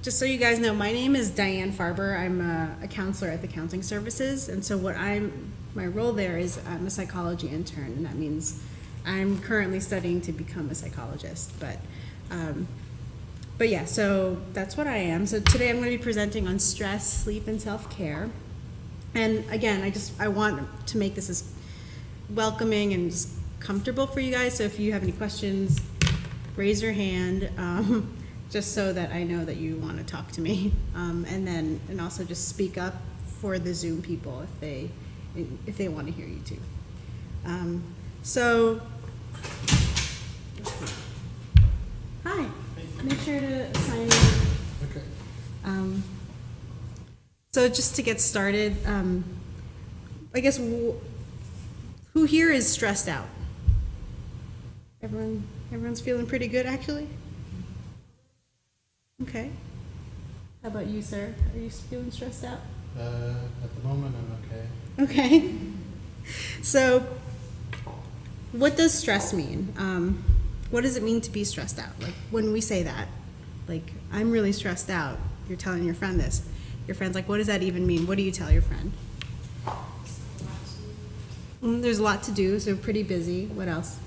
Just so you guys know, my name is Diane Farber. I'm a counselor at the Counseling Services, and so my role there is I'm a psychology intern, and that means I'm currently studying to become a psychologist. But yeah, so that's what I am. So today I'm going to be presenting on stress, sleep, and self-care. And again, I want to make this as welcoming and just comfortable for you guys. So if you have any questions, raise your hand, just so that I know that you want to talk to me. And also just speak up for the Zoom people if they want to hear you too. So, hi. Make sure to sign in. Okay. So just to get started, I guess who here is stressed out? Everyone's feeling pretty good, actually? Okay. How about you, sir? Are you feeling stressed out? At the moment, I'm okay. Okay. So, what does stress mean? What does it mean to be stressed out? Like, when we say that, like, I'm really stressed out, you're telling your friend this. Your friend's like, what does that even mean? What do you tell your friend? There's a lot to do, so pretty busy. What else?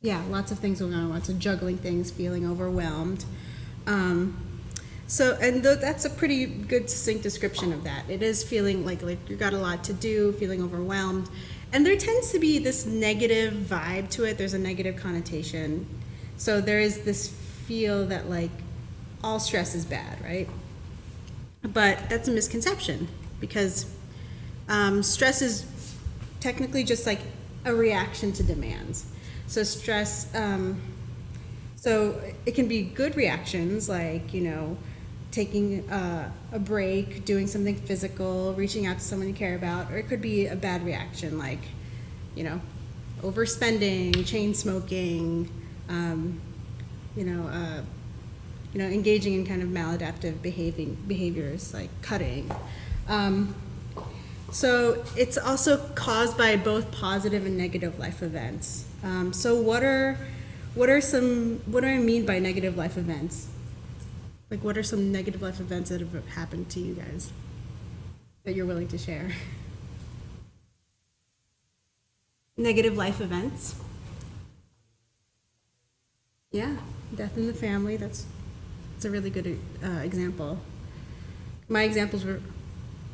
Yeah, lots of things going on, lots of juggling things, feeling overwhelmed. That's a pretty good succinct description of that. It is feeling like you've got a lot to do, feeling overwhelmed. And there tends to be this negative vibe to it. There's a negative connotation. So there is this feel that like all stress is bad, right? But that's a misconception because stress is technically just like a reaction to demands. So stress, so it can be good reactions like, taking a break, doing something physical, reaching out to someone you care about, or it could be a bad reaction like, overspending, chain smoking, engaging in kind of maladaptive behaviors like cutting. So it's also caused by both positive and negative life events. So what do I mean by negative life events? Like, what are some negative life events that have happened to you guys that you're willing to share? Negative life events? Yeah, death in the family. That's a really good example. My examples were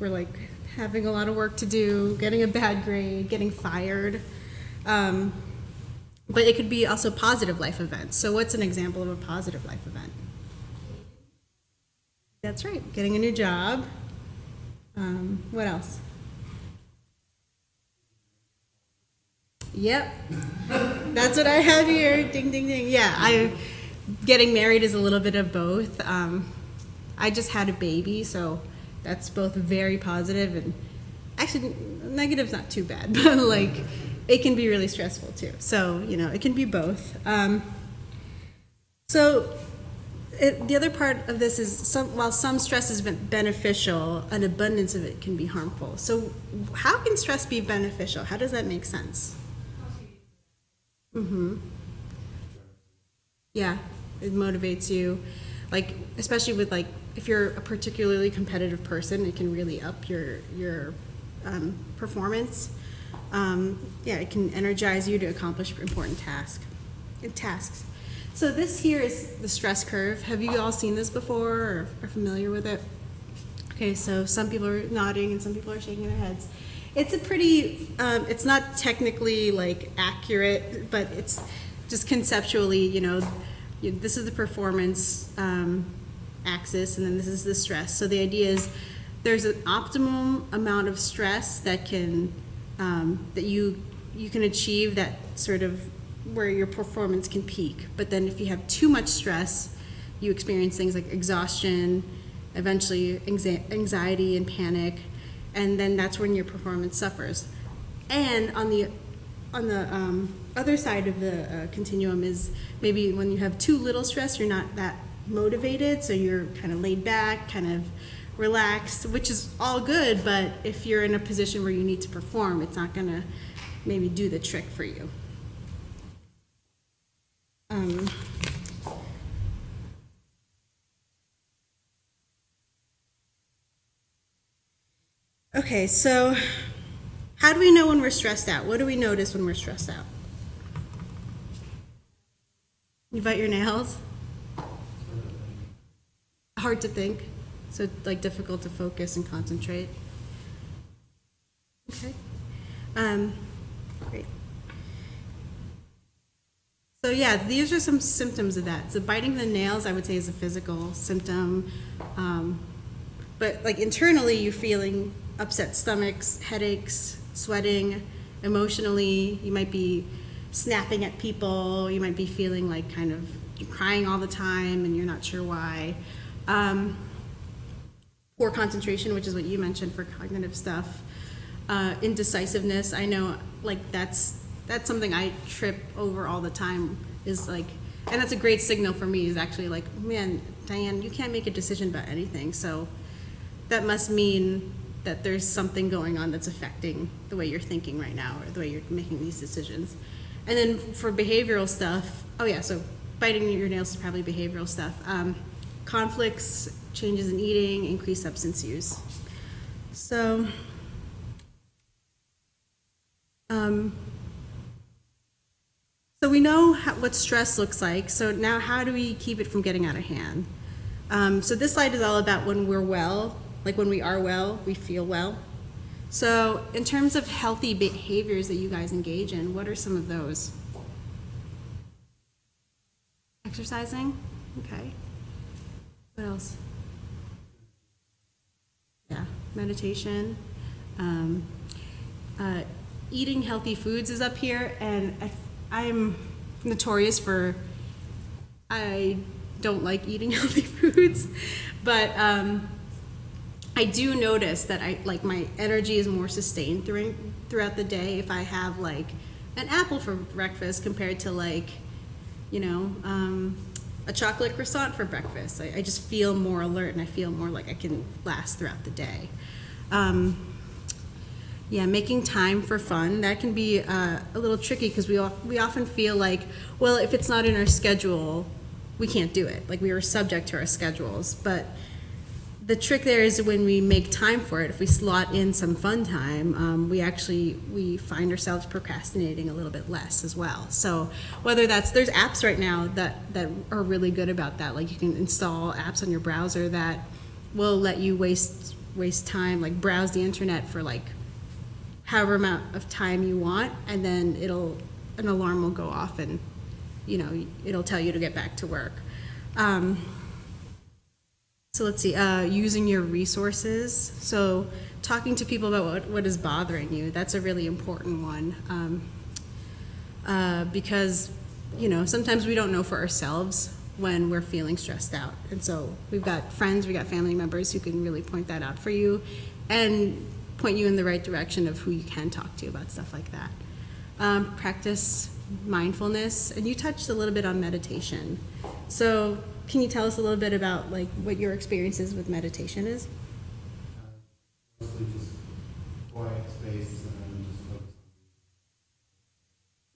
like having a lot of work to do, getting a bad grade, getting fired. But it could be also positive life events. So what's an example of a positive life event? That's right, getting a new job. What else? Yep, that's what I have here. Ding, ding, ding. Yeah, getting married is a little bit of both. I just had a baby, so that's both very positive and actually negative's not too bad, but like it can be really stressful too. So it can be both. The other part of this is while some stress is beneficial, an abundance of it can be harmful. So how can stress be beneficial? How does that make sense? Yeah, it motivates you. Like, especially with like, if you're a particularly competitive person, it can really up your performance. It can energize you to accomplish important tasks. So this here is the stress curve. Have you all seen this before or are familiar with it? Okay, so some people are nodding and some people are shaking their heads. It's a pretty, it's not technically like accurate, but it's just conceptually, this is the performance axis and then this is the stress. So the idea is there's an optimum amount of stress that can, that you can achieve that sort of where your performance can peak. But then if you have too much stress, you experience things like exhaustion, eventually anxiety and panic, and then that's when your performance suffers. And on the other side of the continuum is maybe when you have too little stress, you're not that motivated, so you're kind of laid back, kind of relaxed, which is all good, but if you're in a position where you need to perform, it's not gonna maybe do the trick for you. Okay, so how do we know when we're stressed out? What do we notice when we're stressed out? You bite your nails? Hard to think. So like difficult to focus and concentrate. Okay. Great. So yeah, these are some symptoms of that. So biting the nails, I would say, is a physical symptom. But like internally, you're feeling upset stomachs, headaches, sweating. Emotionally, you might be snapping at people. You might be feeling like kind of you're crying all the time and you're not sure why. Poor concentration, which is what you mentioned for cognitive stuff. Indecisiveness, I know, like that's something I trip over all the time. Is like, and that's a great signal for me. Is actually like, man, Diane, you can't make a decision about anything. So that must mean that there's something going on that's affecting the way you're thinking right now or the way you're making these decisions. And then for behavioral stuff, oh yeah, so biting your nails is probably behavioral stuff. Conflicts, changes in eating, increased substance use. So, so we know what stress looks like. So now how do we keep it from getting out of hand? So this slide is all about when we're well, like when we are well, we feel well. So in terms of healthy behaviors that you guys engage in, what are some of those? Exercising? Okay. What else? Yeah, meditation. Eating healthy foods is up here, and I'm notorious for I don't like eating healthy foods, but I do notice that my energy is more sustained throughout the day if I have like an apple for breakfast compared to like, you know, a chocolate croissant for breakfast. I just feel more alert and I feel more like I can last throughout the day. Yeah, making time for fun, that can be a little tricky because we often feel like, well, if it's not in our schedule, we can't do it. Like we are subject to our schedules. But the trick there is when we make time for it, if we slot in some fun time, we find ourselves procrastinating a little bit less as well. So whether there's apps right now that are really good about that. Like you can install apps on your browser that will let you waste time, like browse the internet for like however amount of time you want, and then an alarm will go off and, you know, it'll tell you to get back to work. So let's see, using your resources. So talking to people about what is bothering you, that's a really important one. Because, you know, sometimes we don't know for ourselves when we're feeling stressed out. And so we've got friends, we've got family members who can really point that out for you and point you in the right direction of who you can talk to about stuff like that. Practice mindfulness, and you touched a little bit on meditation. So can you tell us a little bit about like what your experiences with meditation is? Mostly just quiet space and then just focus.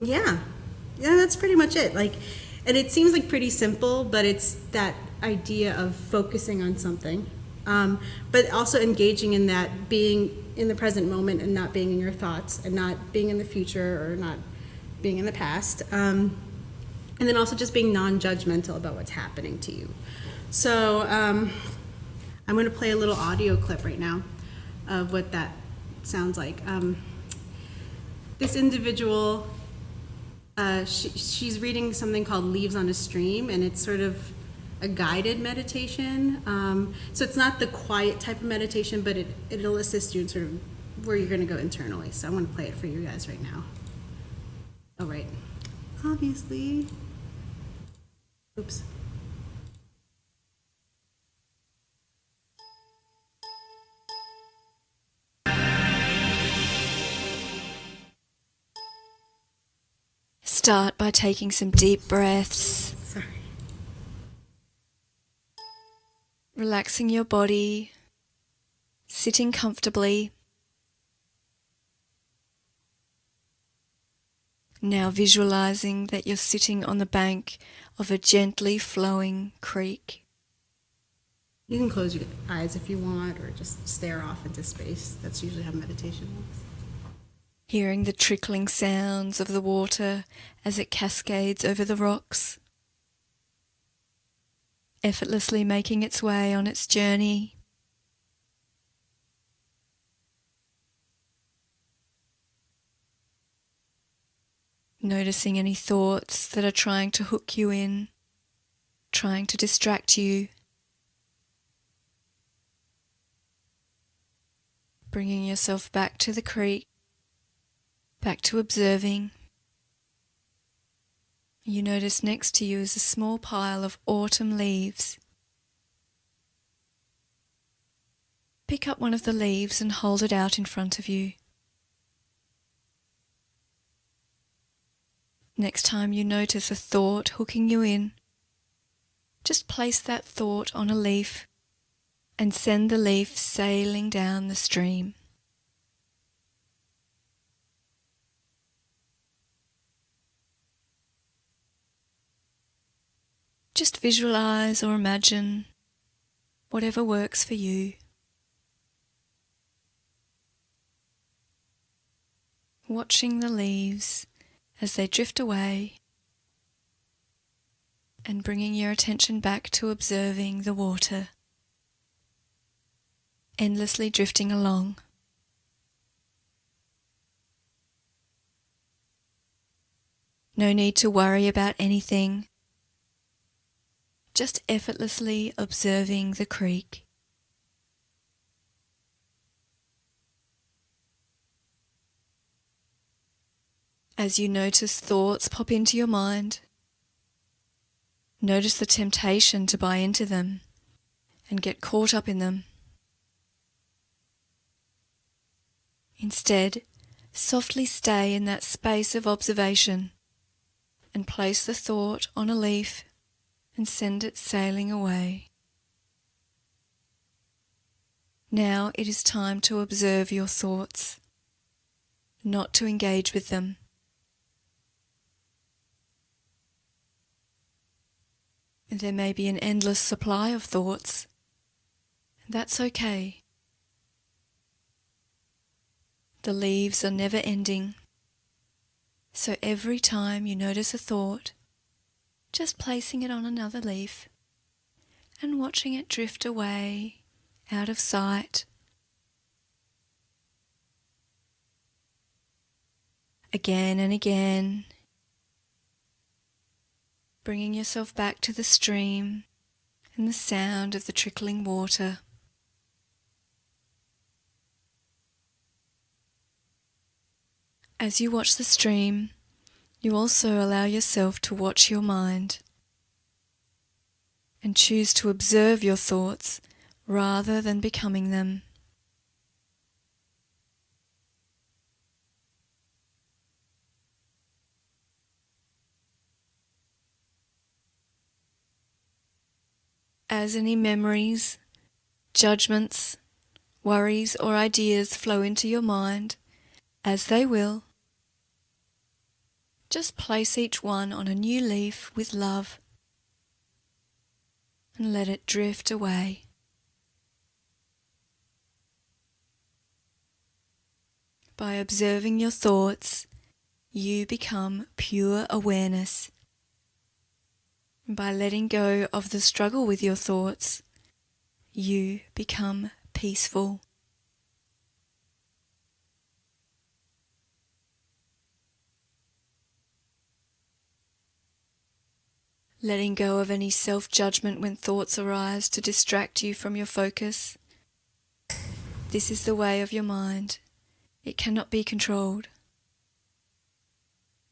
Yeah, that's pretty much it. Like, and it seems like pretty simple, but it's that idea of focusing on something, but also engaging in that, being in the present moment and not being in your thoughts and not being in the future or not being in the past. And then also just being non-judgmental about what's happening to you. So I'm going to play a little audio clip right now of what that sounds like. This individual, she's reading something called Leaves on a Stream, and it's sort of a guided meditation. So it's not the quiet type of meditation, but it'll assist you in sort of where you're going to go internally. So I'm going to play it for you guys right now. Oh, right. Obviously. Oops. Start by taking some deep breaths, Sorry. relaxing your body, sitting comfortably, Now visualizing that you're sitting on the bank of a gently flowing creek. You can close your eyes if you want, or just stare off into space. That's usually how meditation works. Hearing the trickling sounds of the water as it cascades over the rocks, effortlessly making its way on its journey. Noticing any thoughts that are trying to hook you in, trying to distract you. Bringing yourself back to the creek, back to observing. You notice next to you is a small pile of autumn leaves. Pick up one of the leaves and hold it out in front of you. Next time you notice a thought hooking you in, just place that thought on a leaf and send the leaf sailing down the stream. Just visualize or imagine whatever works for you. Watching the leaves as they drift away and bringing your attention back to observing the water, endlessly drifting along. No need to worry about anything, just effortlessly observing the creek. As you notice thoughts pop into your mind, notice the temptation to buy into them and get caught up in them. Instead, softly stay in that space of observation and place the thought on a leaf and send it sailing away. Now it is time to observe your thoughts, not to engage with them. There may be an endless supply of thoughts. That's okay. The leaves are never ending. So every time you notice a thought, just placing it on another leaf and watching it drift away out of sight. Again and again, bringing yourself back to the stream and the sound of the trickling water. As you watch the stream, you also allow yourself to watch your mind and choose to observe your thoughts rather than becoming them. As any memories, judgments, worries or ideas flow into your mind, as they will, just place each one on a new leaf with love and let it drift away. By observing your thoughts, you become pure awareness. By letting go of the struggle with your thoughts, you become peaceful. Letting go of any self-judgment when thoughts arise to distract you from your focus. This is the way of your mind. It cannot be controlled.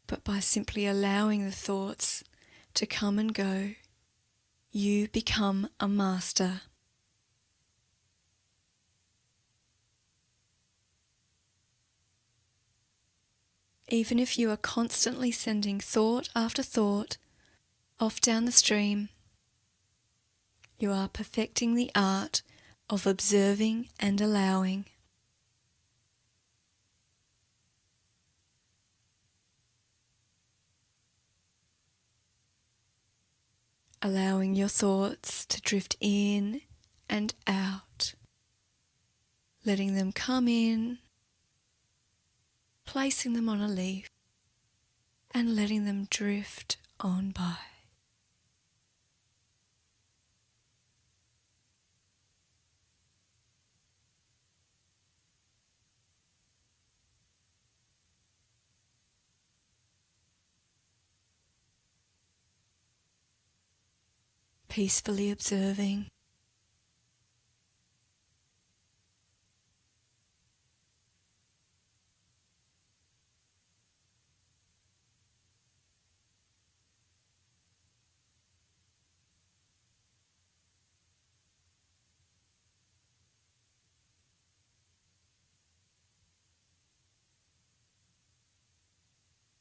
But by simply allowing the thoughts to come and go, you become a master. Even if you are constantly sending thought after thought off down the stream, you are perfecting the art of observing and allowing. allowing your thoughts to drift in and out, letting them come in, placing them on a leaf, and letting them drift on by. Peacefully observing.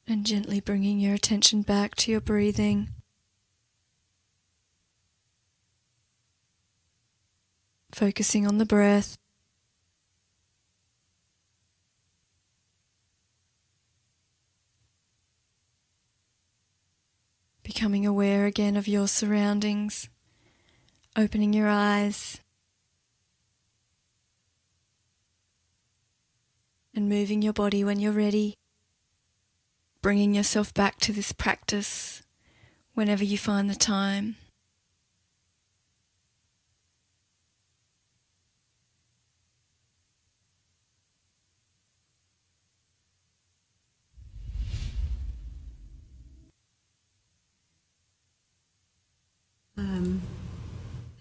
And gently bringing your attention back to your breathing. Focusing on the breath. Becoming aware again of your surroundings. Opening your eyes. And moving your body when you're ready. Bringing yourself back to this practice whenever you find the time.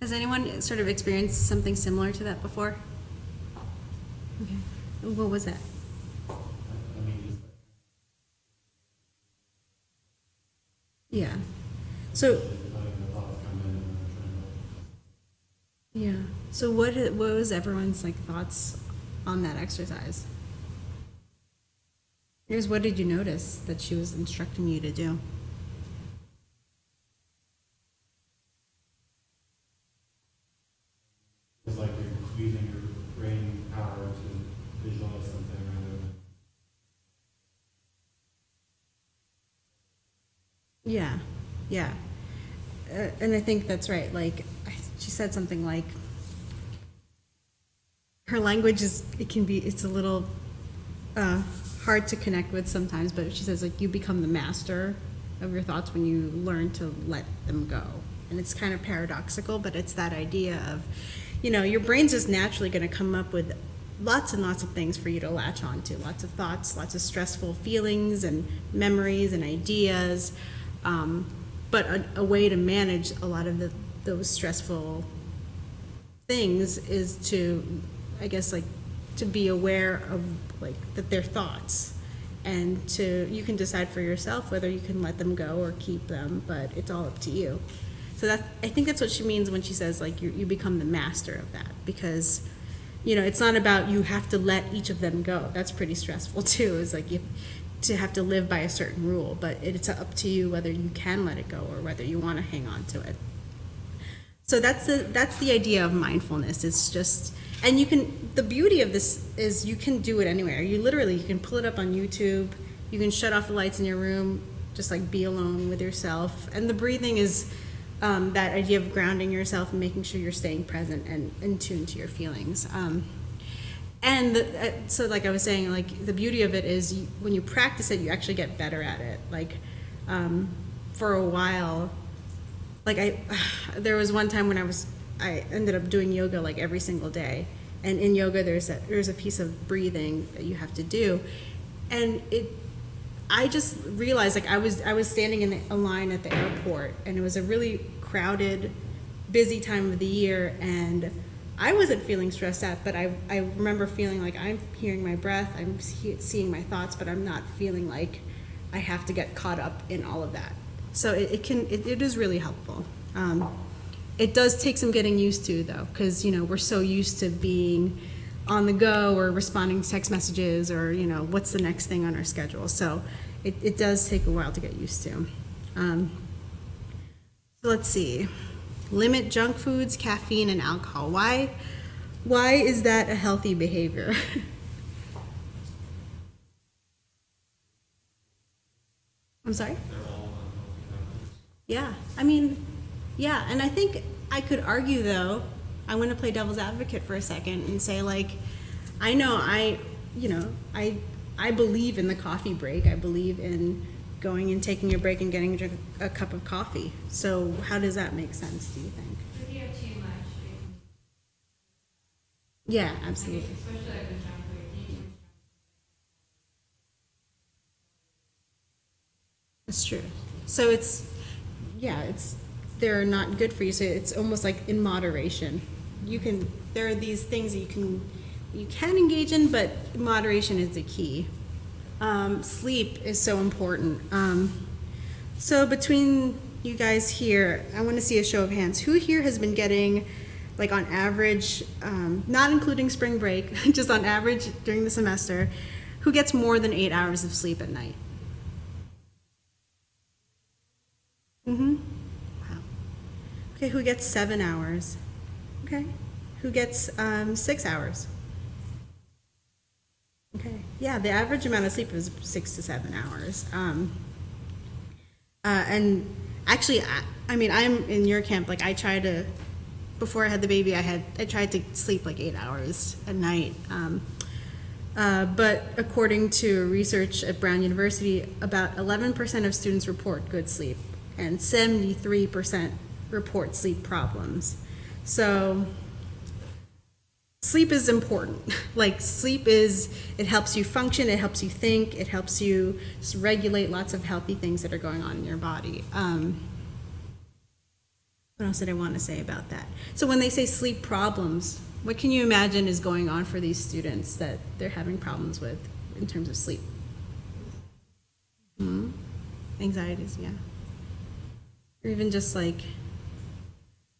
Has anyone sort of experienced something similar to that before? Okay. What was that? I mean, just Yeah. So, letting the thoughts come in and then trying to. yeah. So what was everyone's like thoughts on that exercise? Here's what did you notice that she was instructing you to do? It's like you're using your brain power to visualize something rather than. Yeah, yeah. And I think that's right. Like, she said something like, her language is, it's a little hard to connect with sometimes, but she says, like, you become the master of your thoughts when you learn to let them go. And it's kind of paradoxical, but it's that idea of, your brain's just naturally going to come up with lots and lots of things for you to latch onto, lots of thoughts, lots of stressful feelings and memories and ideas. But a way to manage a lot of those stressful things is to, I guess, like, to be aware of, like, that they're thoughts, and you can decide for yourself whether you can let them go or keep them, but it's all up to you. So I think that's what she means when she says, like, you become the master of that, because, it's not about you have to let each of them go. That's pretty stressful too. It's like you to have to live by a certain rule, but it's up to you whether you can let it go or whether you want to hang on to it. So that's the idea of mindfulness. It's just, and the beauty of this is you can do it anywhere. You can pull it up on YouTube. You can shut off the lights in your room, just like be alone with yourself. And the breathing is that idea of grounding yourself and making sure you're staying present and in tune to your feelings. So like I was saying, like, the beauty of it is when you practice it, you actually get better at it. Like, for a while, like there was one time when I ended up doing yoga like every single day. And in yoga, there's a piece of breathing that you have to do. And I just realized, like, I was standing in a line at the airport, and it was a really crowded, busy time of the year, and I wasn't feeling stressed out, but I remember feeling like I'm hearing my breath, I'm seeing my thoughts, but I'm not feeling like I have to get caught up in all of that. So it is really helpful. It does take some getting used to, though, because we're so used to being on the go or responding to text messages or what's the next thing on our schedule. So it does take a while to get used to. So let's see. Limit junk foods, caffeine, and alcohol. Why is that a healthy behavior? I'm sorry? They're all unhealthy habits. Yeah, I mean, Yeah, and I think I could argue though, I want to play devil's advocate for a second and say like, I know I believe in the coffee break. I believe in going and taking a break and getting a cup of coffee. So how does that make sense, do you think? If you have too much, Yeah, absolutely. especially like with junk food, if you eat too much That's true. So they're not good for you. So it's almost like in moderation. There are these things that you can engage in, but moderation is the key. Sleep is so important. So between you guys here, I want to see a show of hands. Who here has been getting, like on average, not including spring break, just on average during the semester, who gets more than 8 hours of sleep at night? Wow. Okay, who gets 7 hours? Okay. Who gets 6 hours? Okay. Yeah, the average amount of sleep is 6 to 7 hours. And actually, I mean, I'm in your camp. Like, before I had the baby, I tried to sleep like 8 hours a night. But according to research at Brown University, about 11% of students report good sleep, and 73% report sleep problems. So sleep is important. Like it helps you function, it helps you think, it helps you just regulate lots of healthy things that are going on in your body. What else did I want to say about that? So when they say sleep problems, what can you imagine is going on for these students that they're having problems with in terms of sleep? Anxieties, yeah. Or even just like,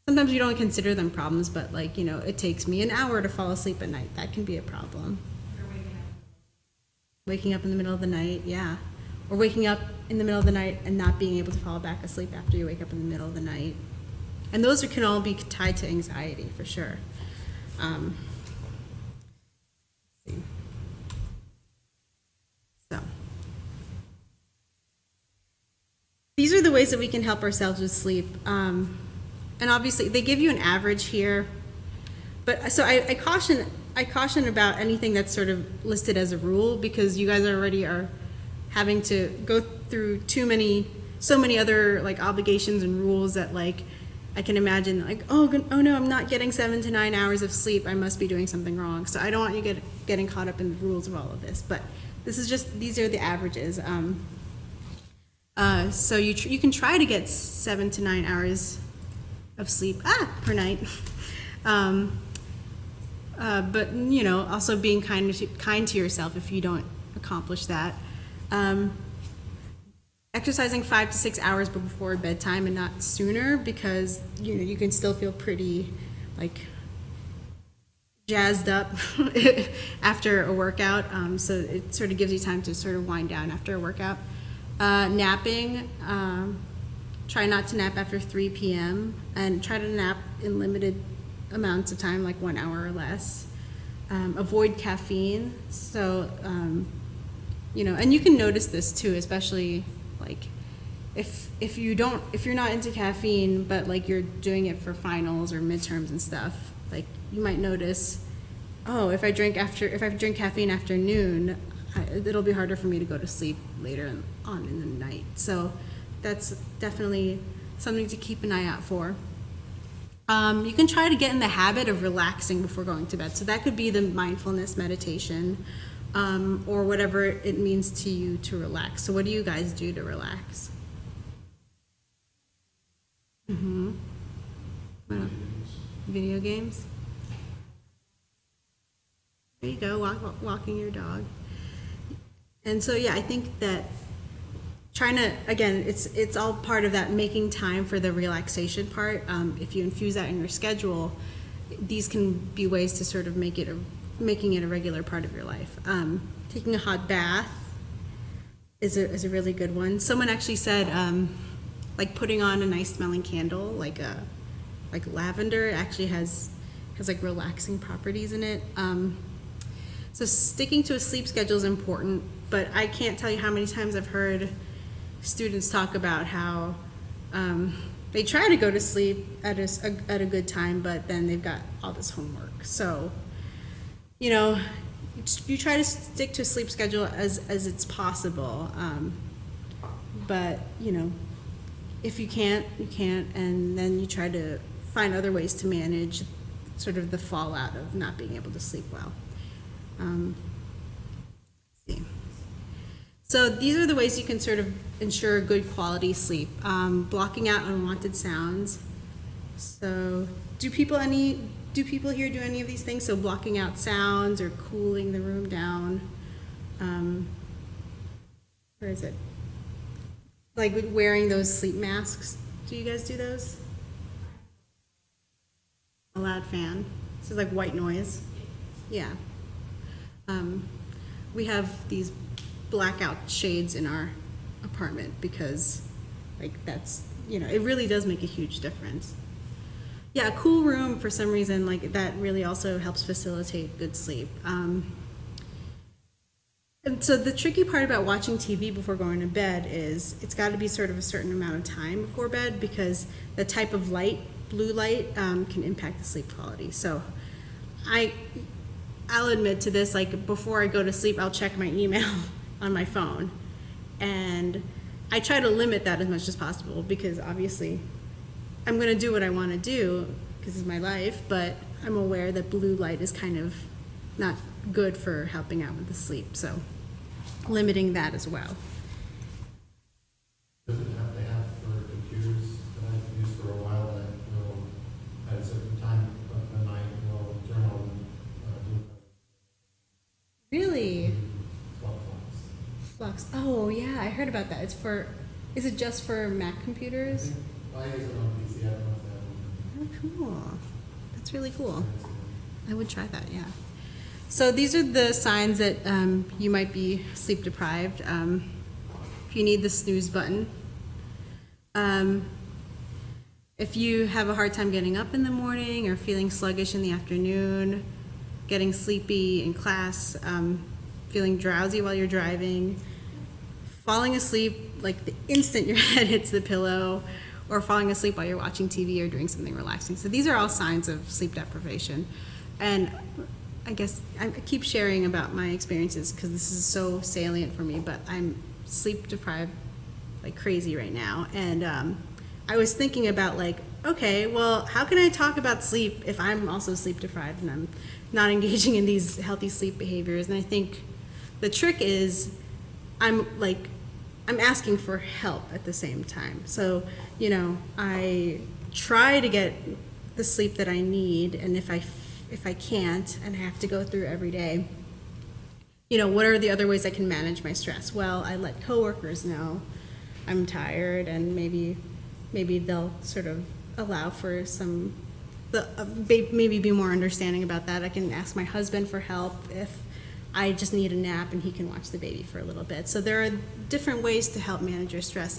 sometimes you don't consider them problems, but like, it takes me an hour to fall asleep at night. That can be a problem. or waking up. Waking up in the middle of the night, yeah. Or waking up in the middle of the night and not being able to fall back asleep after you wake up in the middle of the night. And those can all be tied to anxiety, for sure. Let's see. So, these are the ways that we can help ourselves with sleep. And obviously, they give you an average here. But so I caution about anything that's sort of listed as a rule, because you guys already are having to go through so many other like obligations and rules that like I can imagine like, oh no, I'm not getting 7 to 9 hours of sleep. I must be doing something wrong. So I don't want you getting caught up in the rules of all of this. But these are the averages. So you can try to get 7 to 9 hours of sleep per night. But also being kind to yourself if you don't accomplish that. Exercising 5 to 6 hours before bedtime and not sooner, because you can still feel pretty like jazzed up after a workout. So it sort of gives you time to sort of wind down after a workout. Napping. Try not to nap after 3 p.m. and try to nap in limited amounts of time, like 1 hour or less. Avoid caffeine. So, and you can notice this too, especially like if you're not into caffeine, but like you're doing it for finals or midterms and stuff, like you might notice, oh, if I drink caffeine after noon, it'll be harder for me to go to sleep later on in the night. So that's definitely something to keep an eye out for. You can try to get in the habit of relaxing before going to bed. So that could be the mindfulness meditation, or whatever it means to you to relax. So what do you guys do to relax? Video games. There you go, walking your dog. And so yeah, I think that trying to, again, it's all part of that making time for the relaxation part. If you infuse that in your schedule, these can be ways to sort of making it a regular part of your life. Taking a hot bath is a really good one. Someone actually said, like putting on a nice smelling candle, like lavender, actually has like relaxing properties in it. So sticking to a sleep schedule is important, but I can't tell you how many times I've heard students talk about how they try to go to sleep at at a good time, but then they've got all this homework. So, you know, you try to stick to a sleep schedule as it's possible. But, you know, if you can't, you can't, and then you try to find other ways to manage sort of the fallout of not being able to sleep well. Let's see. So these are the ways you can sort of ensure good quality sleep. Blocking out unwanted sounds. So do people here do any of these things? So blocking out sounds or cooling the room down. Where is it? Like wearing those sleep masks. Do you guys do those? A loud fan. So it's like white noise. Yeah. We have these blackout shades in our apartment because, like, that's, you know, it really does make a huge difference. Yeah, a cool room for some reason, like, that really also helps facilitate good sleep. And so the tricky part about watching TV before going to bed is it's got to be sort of a certain amount of time before bed because the type of light, blue light, can impact the sleep quality. So I'll admit to this, like before I go to sleep, I'll check my email on my phone. And I try to limit that as much as possible because obviously I'm going to do what I want to do because it's my life, but I'm aware that blue light is kind of not good for helping out with the sleep. So limiting that as well. Does it have to have for computers that I've used for a while that will, at a certain time of the night, will turn on blue Really? flux? Flux. Oh yeah, I heard about that. Is it just for Mac I computers? think I use it on PC. I don't know if that Oh, cool. That's really cool. one. I would try that, yeah. So these are the signs that you might be sleep deprived. If you need the snooze button. If you have a hard time getting up in the morning or feeling sluggish in the afternoon, getting sleepy in class, feeling drowsy while you're driving, falling asleep like the instant your head hits the pillow, or falling asleep while you're watching TV or doing something relaxing. So these are all signs of sleep deprivation. And I guess I keep sharing about my experiences because this is so salient for me, but I'm sleep deprived like crazy right now. And I was thinking about like, okay, well, how can I talk about sleep if I'm also sleep deprived and I'm not engaging in these healthy sleep behaviors? And I think the trick is I'm asking for help at the same time. So, you know, I try to get the sleep that I need, and if I can't and I have to go through every day, you know, what are the other ways I can manage my stress? Well, I let coworkers know I'm tired, and maybe they'll sort of allow for maybe be more understanding about that. I can ask my husband for help if I just need a nap and he can watch the baby for a little bit. So there are different ways to help manage your stress.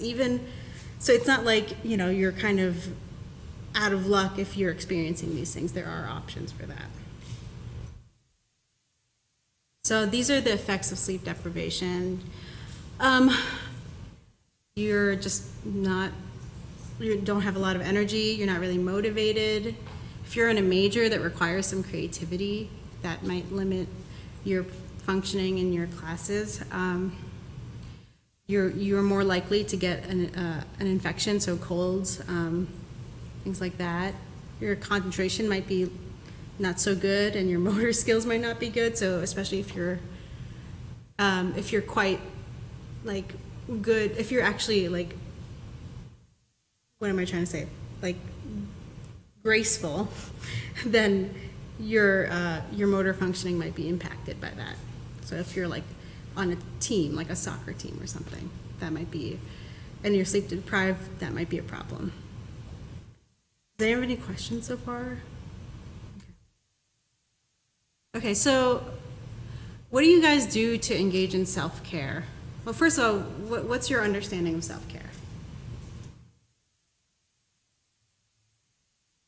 So it's not like, you know, you're kind of out of luck if you're experiencing these things. There are options for that. So these are the effects of sleep deprivation. You're just you don't have a lot of energy, you're not really motivated. If you're in a major that requires some creativity, that might limit your functioning in your classes. You're more likely to get an infection, so colds, things like that. Your concentration might be not so good, and your motor skills might not be good. So especially if you're quite like good, if you're actually like, what am I trying to say? Like graceful, then your motor functioning might be impacted by that. So if you're like on a team, like a soccer team or something, that might be, and you're sleep deprived, that might be a problem. Does anyone have any questions so far? Okay, so what do you guys do to engage in self-care? Well, first of all, what's your understanding of self-care?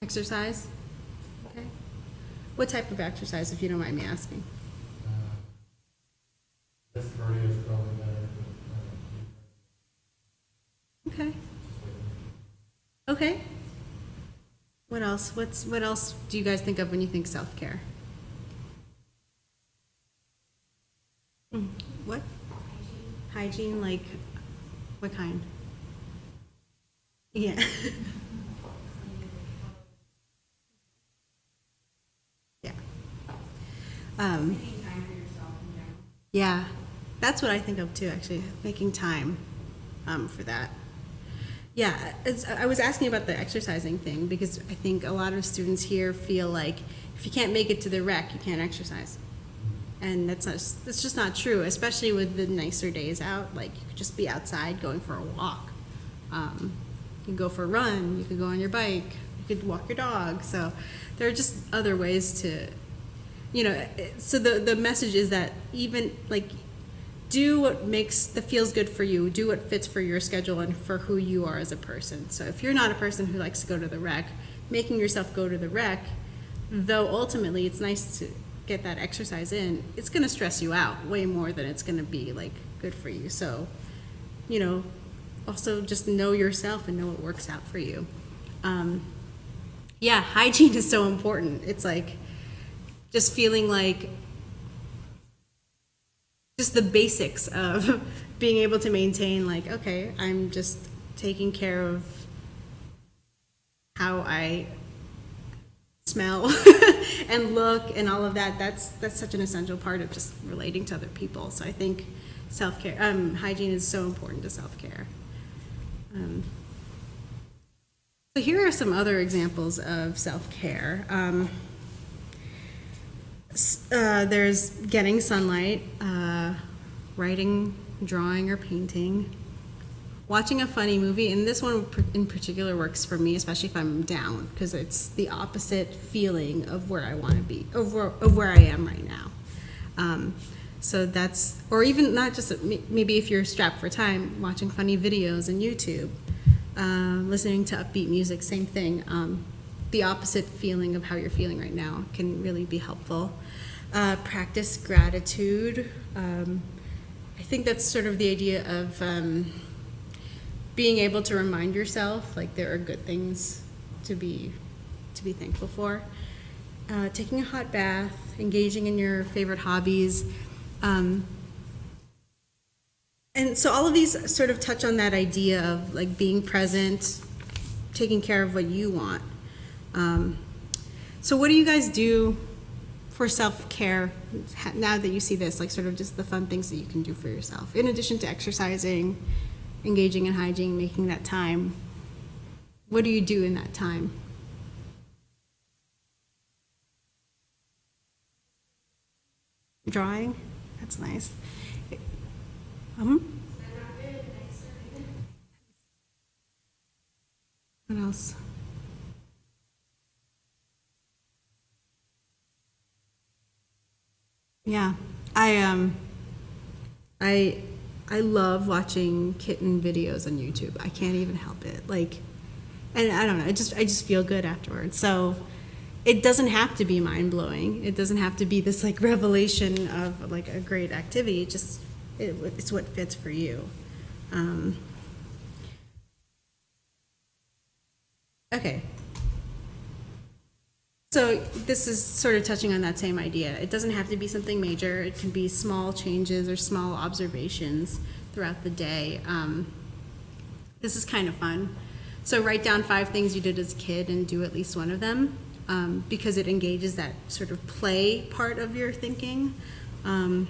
Exercise? Okay. What type of exercise, if you don't mind me asking? This cardio is probably better. Okay. Okay. What else? What else do you guys think of when you think self-care? What? Hygiene, like what kind? Yeah. Yeah. Um, Taking time for yourself in general. yeah. That's what I think of too, actually, making time for that. Yeah, I was asking about the exercising thing because I think a lot of students here feel like if you can't make it to the rec, you can't exercise. And that's just not true, especially with the nicer days out. Like you could just be outside going for a walk. You can go for a run, you could go on your bike, you could walk your dog. So there are just other ways to, so the message is that even like do what that feels good for you, do what fits for your schedule and for who you are as a person. So if you're not a person who likes to go to the rec, making yourself go to the rec, though ultimately it's nice to get that exercise in, it's going to stress you out way more than it's going to be like good for you. So, also just know yourself and know what works out for you. Yeah, hygiene is so important. It's like just feeling like just the basics of being able to maintain like, okay, I'm just taking care of how I smell and look and all of that. That's such an essential part of just relating to other people. So I think self-care, hygiene is so important to self-care. So here are some other examples of self-care. There's getting sunlight, writing, drawing, or painting, watching a funny movie, and this one in particular works for me, especially if I'm down, because it's the opposite feeling of where I want to be, of where I am right now. So that's, or even not just, maybe if you're strapped for time, watching funny videos on YouTube, listening to upbeat music, same thing. The opposite feeling of how you're feeling right now can really be helpful. Practice gratitude. I think that's sort of the idea of being able to remind yourself like there are good things to be thankful for. Taking a hot bath, engaging in your favorite hobbies. And so all of these sort of touch on that idea of like being present, taking care of what you want. So what do you guys do for self-care now that you see this, like sort of just the fun things that you can do for yourself, in addition to exercising, engaging in hygiene, making that time? What do you do in that time? Drawing? That's nice. What else? Yeah, I I love watching kitten videos on YouTube. I can't even help it. Like, and I don't know. I just feel good afterwards. So it doesn't have to be mind blowing. It doesn't have to be this like revelation of like a great activity. It's what fits for you. Um, okay. So this is sort of touching on that same idea. It doesn't have to be something major. It can be small changes or small observations throughout the day. This is kind of fun. So write down 5 things you did as a kid and do at least one of them, because it engages that sort of play part of your thinking, and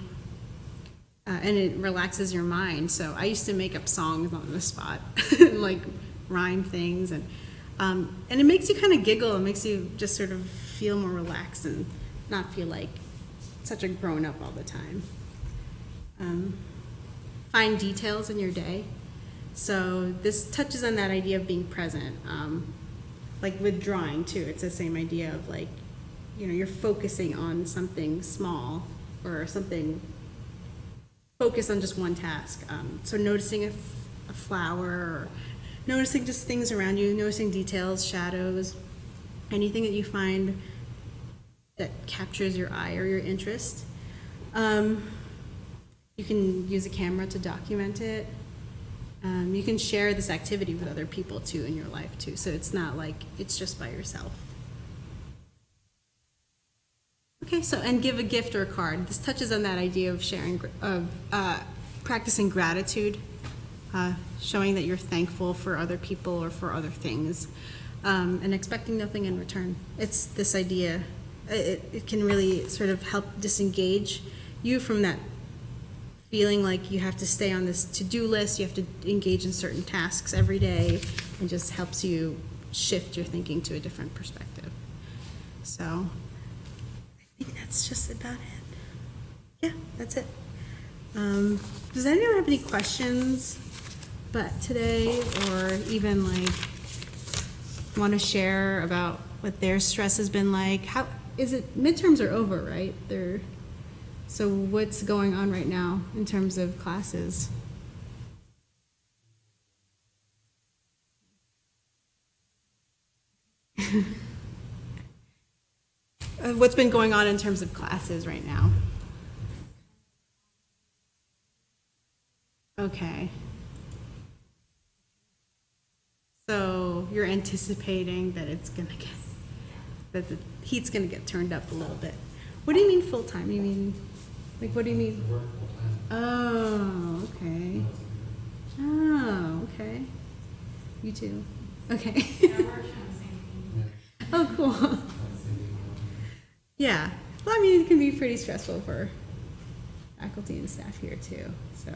it relaxes your mind. So I used to make up songs on the spot, like rhyme things, and it makes you kind of giggle. It makes you just sort of feel more relaxed and not feel like such a grown-up all the time. Find details in your day. So this touches on that idea of being present. Like with drawing too, it's the same idea of like, you're focusing on something small or something, focus on just one task. So noticing a flower, or noticing just things around you, noticing details, shadows, anything that you find that captures your eye or your interest. You can use a camera to document it. You can share this activity with other people too in your life too, so it's not like it's just by yourself. Okay, so, and give a gift or a card. This touches on that idea of sharing, practicing gratitude, showing that you're thankful for other people or for other things, and expecting nothing in return. It's this idea, it can really sort of help disengage you from that feeling like you have to stay on this to-do list, you have to engage in certain tasks every day, and just helps you shift your thinking to a different perspective. So, I think that's just about it. Yeah, that's it. Does anyone have any questions but today, or even like want to share about what their stress has been like? How is it? Midterms are over, right? So what's going on right now in terms of classes? What's been going on in terms of classes right now? Okay. So you're anticipating that it's gonna get, that the heat's gonna get turned up a little bit. What do you mean full-time? You mean, like, what do you mean? I work full-time. Oh, okay. Oh, okay. You too. Okay. Yeah, we're trying the same thing. Yeah. Oh, cool. I'm thinking, Yeah. Well, I mean, it can be pretty stressful for faculty and staff here too. So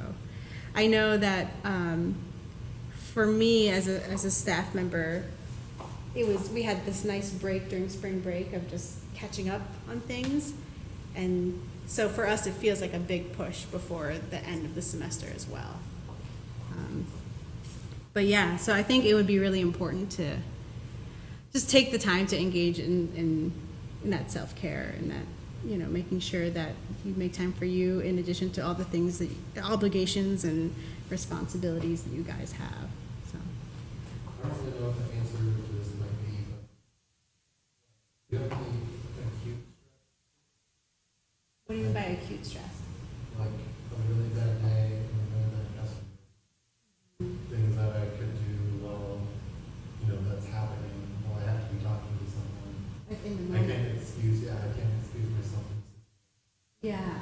I know that for me as a staff member, we had this nice break during spring break of just catching up on things. And so for us, it feels like a big push before the end of the semester as well. But yeah, so I think it would be really important to just take the time to engage in that self-care and that, you know, making sure that you make time for you in addition to all the things that, obligations and responsibilities that you guys have, so. I don't really know what the answer to this might be, but do you have any acute, What do you mean by acute stress? like a really bad day and a really bad customer? Things that I could do while, you know, that's happening, while I have to be talking to someone. Like in the I moment? can't excuse myself. Yeah.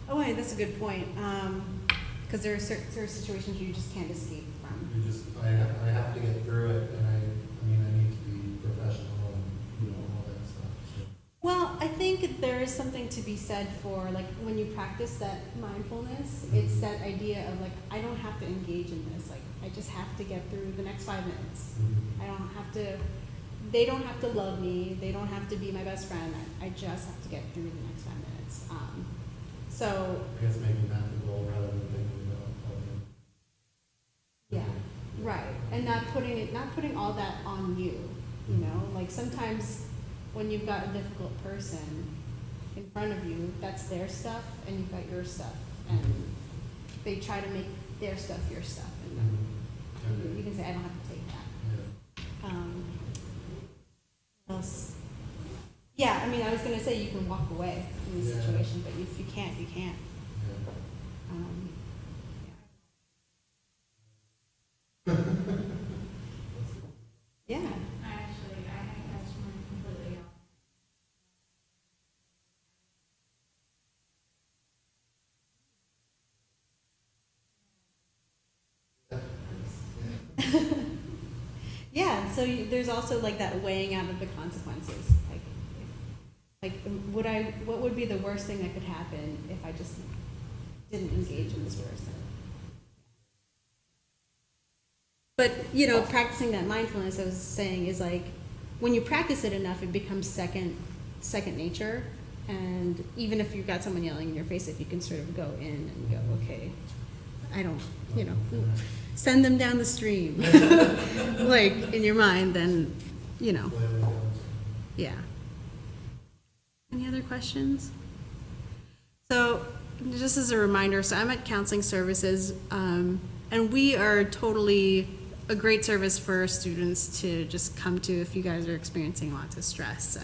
Oh, wait, that's a good point. Because there are certain situations you just can't escape from. I have to get through it, and I mean, I need to be professional and, you know, all that stuff. So. Well, I think there is something to be said for, like, when you practice that mindfulness, it's that idea of, like, I don't have to engage in this. Like, I just have to get through the next 5 minutes. I don't have to, they don't have to love me. They don't have to be my best friend. I just have to get through the next 5 minutes. So, I guess making that the goal rather than thinking about yeah, right. And not putting all that on you, you know? Like, sometimes when you've got a difficult person in front of you, that's their stuff, and you've got your stuff, and they try to make their stuff your stuff, and you can say, I don't have to take that. Yeah. What else? Yeah, I mean, I was gonna say you can walk away from the Yeah. situation, but if you can't, you can't. Yeah. Yeah. I think that's completely off. Yeah, so there's also like that weighing out of the consequences. What would be the worst thing that could happen if I just didn't engage in this person? But, you know, practicing that mindfulness, I was saying, is like, when you practice it enough, it becomes second nature. And even if you've got someone yelling in your face, if you can sort of go in and go, okay, I don't, you know, send them down the stream, like, in your mind, then, you know, yeah. Any other questions? So, just as a reminder, so I'm at Counseling Services, and we are totally a great service for students to just come to if you guys are experiencing lots of stress,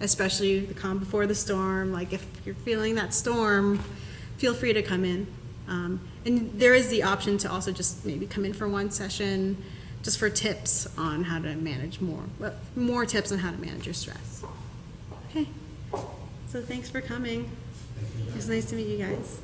especially the calm before the storm. Like, if you're feeling that storm, feel free to come in. And there is the option to also just maybe come in for one session, just for tips on how to manage more tips on how to manage your stress. Okay, so thanks for coming. It was nice to meet you guys.